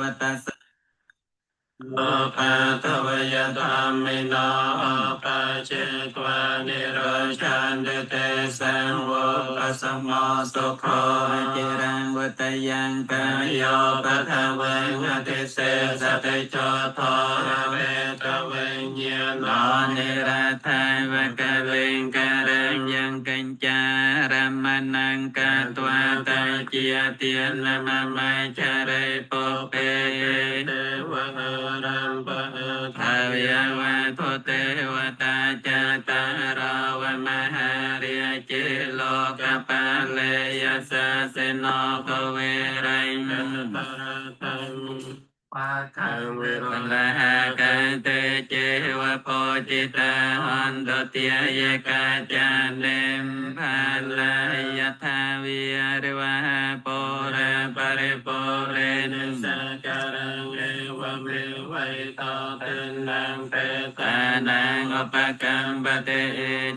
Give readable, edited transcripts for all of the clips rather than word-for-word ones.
วัตสโอปาทวยธรรมิโนปาเจกวานิโรชันเตเตสังโวปัสสโมสุโคจิรังวัตยังกายโยปัทเวงอติเสสติโชทอเวทเวงเยโนนิราธาวะกะเวงกะรังยังกัญจารมนังกะตวาตาเจียเตียนละมะไมชะเรโปเปเตวะรัมปะทาวยาวะโทเตวตาจาตาราวะมหาเรียจิโลกปะเลยาสะเสโนกเวรัยมปะตังปะทังเวรละหะกันเตเจวะโพจิตาหันโตเตียยกาจาเนมภาลายทาวิริวะโประปะริโปเรนสการังเอวเมวัยโตตินังเปตานังอุปกัมปติ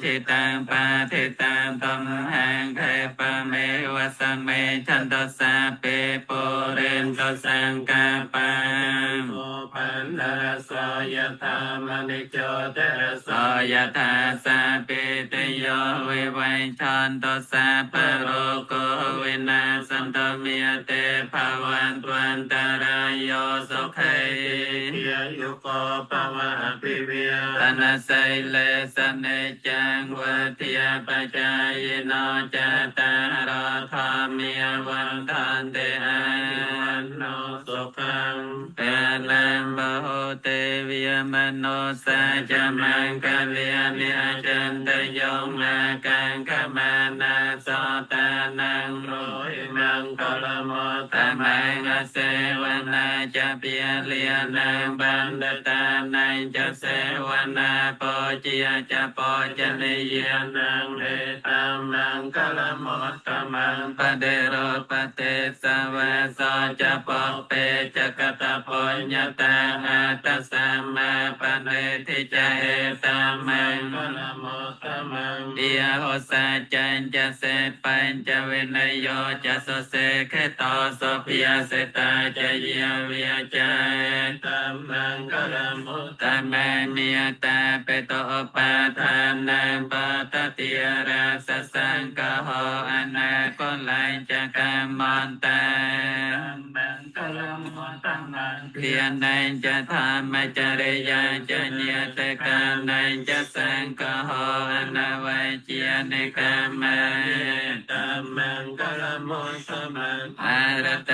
จิตังปาทิตังตัมหังเทปะเมวะสะเมชันโตสะเปโปเรนโตสังกาปังโอปันนรสยธามณิโจเตระสยธาสะเปตโยวิวัยชันโตสะปะโรโกวินาสันตเมียเตภาวันตวันตารายโยสุขัยเยยุโกปวะอภิเวียตนะไสเลสเนจังวัฏยปจายโนจตารธรรมิยวันทันเตอายุวันโนสุขังเอลัมบโหเตวิยมโนสัจจมังคะเลียนิอจันตยงอากังขมานาโสตานังโรหิมังกลโมตมังอเสวนาจะเปียเลียนังบันดตานังจะเสวนาโปจิยจะโปจนิยนังเอตัมมังกลโมตมังปเดโรปเตสวะโสจะโปเปจะกตปุญญาตาอาตสัมมาปเนทิจะเอตัมมังกลโมตมังเดียโหสัจจันจะเสปัญจะเวนโยจะโสเสขโตโสภิยเสตาจะเยวิยจายตัมมังกลมุตตะมังนิยตาเปโตปาทานังปะตติยราสสังกโหอนาคลัยจะกามมันตาตัมมังกลมุตตะมังเพียนันจะธรรมจริยาจะเนียตกานันจะสังกโหอนาวายเจียนิกามาตัมมังกลมุตตะมังอารเต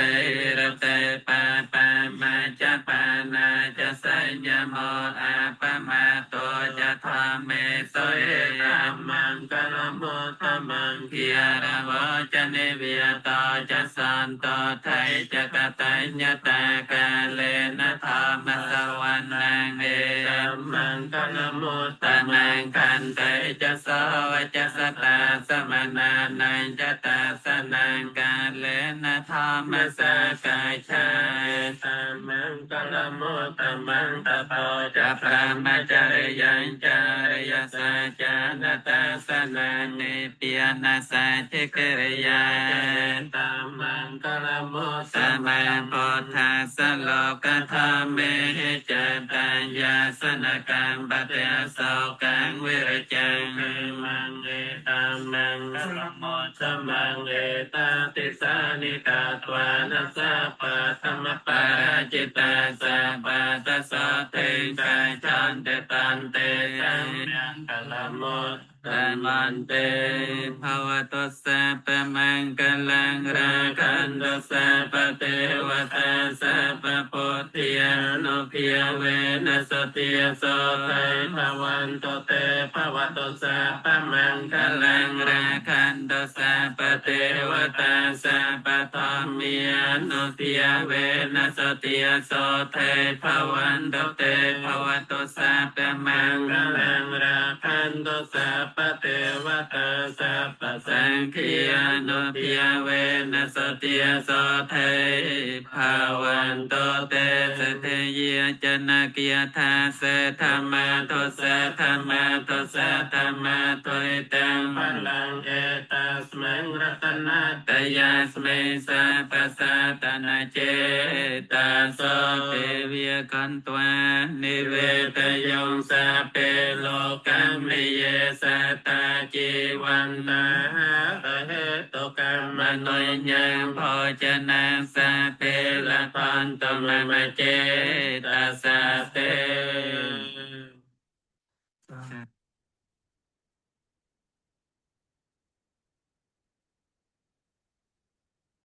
ระเตปะปะมาจะปานาจะสัญญโมอาปะมาโตจะธรรมเมโสเอตัมมังกลมุตตะมังเกียระวะจะนิวิยตาจะสันโตไทยจะกตัญญตากาเลนะธรรมสวรรนังเอตัมมังกลมุตตะมังคันเตจะสวะจะสตาสมนานันจะตาสนังกาเลนะธรรมสกายชายตัมมังกลมุตตะมังตะโพจะพระมจริยังจาริยสัจจานตาสนานิปิยนาสัจจกิริยาตัมมังกลมุตตะมังพุทธัสสะโลกธรรมเมหิจตัญญาสนกังปะเตโสกังวิริจังเอมังเอตัมมังกลมุตตะมังเอตติสานิกาตวานัสสะปะธรรมปาราจิตาสัพพะตัสสะเตกายชันเตตันเตสัมยังกลมุตตะมันเตภวตุสัพพะมังคลังราคันตุสัพพะเทวตาสัพพะพุทธิยานุภิยเวนัสติยโสไทภวันตุเตภวตุสัพพะมังคลังราคันตุสัพพะเทวตาสัพพะธรรมิยานุภิยเวนัสติยโสไทภวันตุเตภวตุสัพพะมังคลังราคันตุสัพพะเทวตาสัพพะสังฆิยานุภิยเวนัสติยโสไทภวันตุเตสติ เยจนะกิยธาเสธรรมะทุเสธรรมะทุเสธรรมะทุยตังพลังเอตัสเมงรัตนะตยาสเมสัพพสัตนะเจตาโสเปเวียกันตวานิเวตยงสาเปโลกัมมิเยสัตตาจีวันตาเหตุกรรมโนยยังพอจนะสาเปละพันตมะเจตาสาเต